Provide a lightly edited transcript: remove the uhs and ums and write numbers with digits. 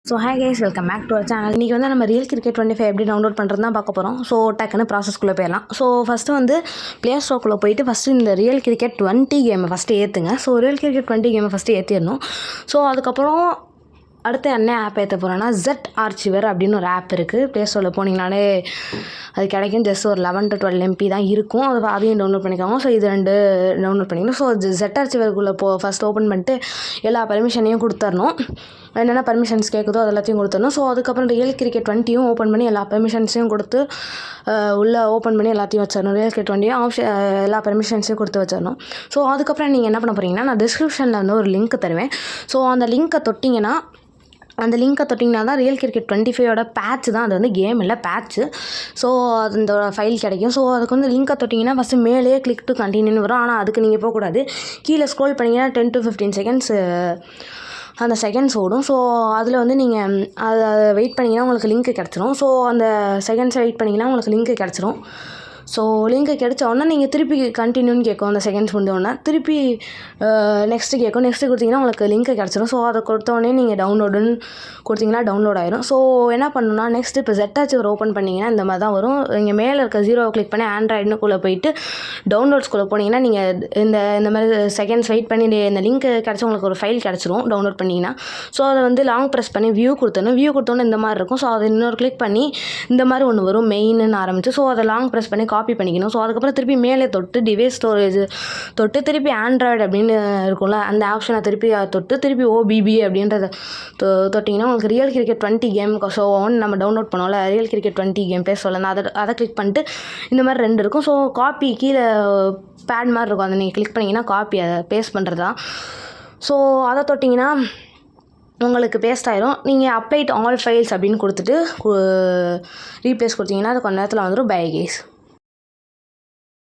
So hi guys, welcome back to our channel. இன்றைக்கி வந்து நம்ம ரியல் கிரிக்கெட் 25 எப்படி டவுன்லோட் பண்ணுறது தான் பார்க்க போகிறோம். ஸோ டக்குன்னு ப்ராசஸ்க்குள்ளே போயிடலாம். ஸோ ஃபஸ்ட்டு வந்து ப்ளே ஸ்டோருக்குள்ளே போயிட்டு ஃபஸ்ட்டு இந்த ரியல் கிரிக்கெட் 20 கேமை ஃபஸ்ட்டு ஏற்றுங்க. ஸோ ரியல் கிரிக்கெட் 20 கேமை ஃபஸ்ட்டு ஏற்றிடணும். ஸோ அதுக்கப்புறம் அடுத்து என்ன ஆப் ஏற்ற போகிறோன்னா ஜெட் ஆர்ச்சிவர் அப்படின்னு ஒரு ஆப் இருக்குது. ப்ளே ஸ்டோரில் போனீங்கனாலே அது கிடைக்கும். ஜஸ்ட் ஒரு 11 to 12 MB தான் இருக்கும். அதையும் டவுன்லோட் பண்ணிக்கோங்க. ஸோ இது 2 டவுன்லோட் பண்ணிக்கணும். ஸோ ஜெட் ஆர்ச்சிவருக்குள்ளே ஃபஸ்ட் ஓப்பன் பண்ணிட்டு எல்லா பர்மிஷனையும் கொடுத்துடணும். என்னென்ன பர்மிஷன்ஸ் கேட்குதோ அது எல்லாத்தையும் கொடுத்துடணும். ஸோ அதுக்கப்புறம் ரியல் கிரிக்கெட் 20யும் ஓப்பன் பண்ணி எல்லா பர்மிஷன்ஸையும் கொடுத்து உள்ளே ஓப்பன் பண்ணி எல்லாத்தையும் வச்சிடணும். ரியல் கிரிக்கெட் 20யும் எல்லா பர்மிஷன்ஸையும் கொடுத்து வச்சிடணும். ஸோ அதுக்கப்புறம் நீங்கள் என்ன பண்ண போகிறீங்கன்னா, நான் டிஸ்கிரிப்ஷனில் வந்து ஒரு லிங்க் தருவேன். ஸோ அந்த லிங்க்கை தொட்டிங்கன்னா தான் ரியல் கிரிக்கெட் 25ஓட பேட்ச் தான். அது வந்து கேம் இல்லை, பேட்ச்சு. ஸோ அந்த ஃபைல் கிடைக்கும். ஸோ அதுக்கு வந்து லிங்க்கை தொட்டிங்கன்னா ஃபஸ்ட்டு மேலேயே கிளிக் டு கண்டினியூன்னு வரும். ஆனால் அதுக்கு நீங்கள் போகக்கூடாது. கீழே ஸ்க்ரோல் பண்ணிங்கன்னா 10 to 15 செகண்ட்ஸ் அந்த செகண்ட்ஸ் ஓடும். ஸோ அதில் வந்து நீங்கள் அதை வெயிட் பண்ணிங்கன்னா உங்களுக்கு லிங்க்கு கிடச்சிரும். ஸோ அந்த செகண்ட்ஸை வெயிட் பண்ணிங்கன்னா உங்களுக்கு லிங்க்கு கிடச்சிரும். ஸோ லிங்க்கு கிடைச்ச உடனே நீங்கள் திருப்பி கண்டினியூன்னு கேட்கும். அந்த செகண்ட்ஸ் முடிஞ்சோடனே திருப்பி நெக்ஸ்ட்டு கேட்கும். நெக்ஸ்ட்டு கொடுத்தீங்கன்னா உங்களுக்கு லிங்க்கு கிடச்சிரும். ஸோ அதை கொடுத்தோடனே நீங்கள் டவுன்லோடுன்னு கொடுத்தீங்கன்னா டவுன்லோட் ஆயிரும். ஸோ என்ன பண்ணணும்னா, நெக்ஸ்ட்டு இப்போ ஜெட் ஆர்ச்சிவர் ஓப்பன் பண்ணிங்கன்னா இந்த மாதிரி தான் வரும். இங்கே மேலே இருக்க 0 கிளிக் பண்ணி ஆண்ட்ராய்டுக்குள்ளே போயிட்டு டவுன்லோட்ஸ்குள்ளே போனீங்கன்னா நீங்கள் இந்த மாதிரி செகண்ட்ஸ் வெயிட் பண்ணி இந்த லிங்க்கு கிடச்சி உங்களுக்கு ஒரு ஃபைல் கிடச்சிரும் டவுன்லோட் பண்ணிங்கன்னா. ஸோ அதை வந்து லாங் ப்ரெஸ் பண்ணி வியூ கொடுத்தோன்னே இந்த மாதிரி இருக்கும். ஸோ அதை இன்னொரு கிளிக் பண்ணி இந்த மாதிரி ஒன்று வரும், மெயின்னு ஆரம்பிச்சு. ஸோ அதை லாங் ப்ரெஸ் பண்ணி காப்பி பண்ணிக்கணும். ஸோ அதுக்கப்புறம் திருப்பி மேலே தொட்டு டிவைஸ் ஸ்டோரேஜ் தொட்டு திருப்பி ஆண்ட்ராய்டு அப்படின்னு இருக்கும்ல, அந்த ஆப்ஷனை திருப்பி OBB அப்படின்றத தொட்டிங்கன்னா உங்களுக்கு ரியல் கிரிக்கெட் 20 கேம் ஸோ நம்ம டவுன்லோட் பண்ணோம்ல ரியல் கிரிக்கெட் 20 கேம் ப்ளே ஸ்டோரில் அதை கிளிக் பண்ணிட்டு இந்த மாதிரி 2 இருக்கும். ஸோ காப்பி கீழே பேட் மாதிரி இருக்கும், அதை நீங்கள் கிளிக் பண்ணிங்கன்னா காப்பி அதை பேஸ்ட் பண்ணுறது தான். ஸோ அதை தொட்டிங்கன்னா உங்களுக்கு பேஸ்ட் ஆயிரும். நீங்கள் அப்ளை டு ஆல் ஃபைல்ஸ் அப்படின்னு கொடுத்துட்டு ரீப்ளேஸ் கொடுத்தீங்கன்னா அது கொஞ்ச நேரத்தில் வந்துடும். Bye guys.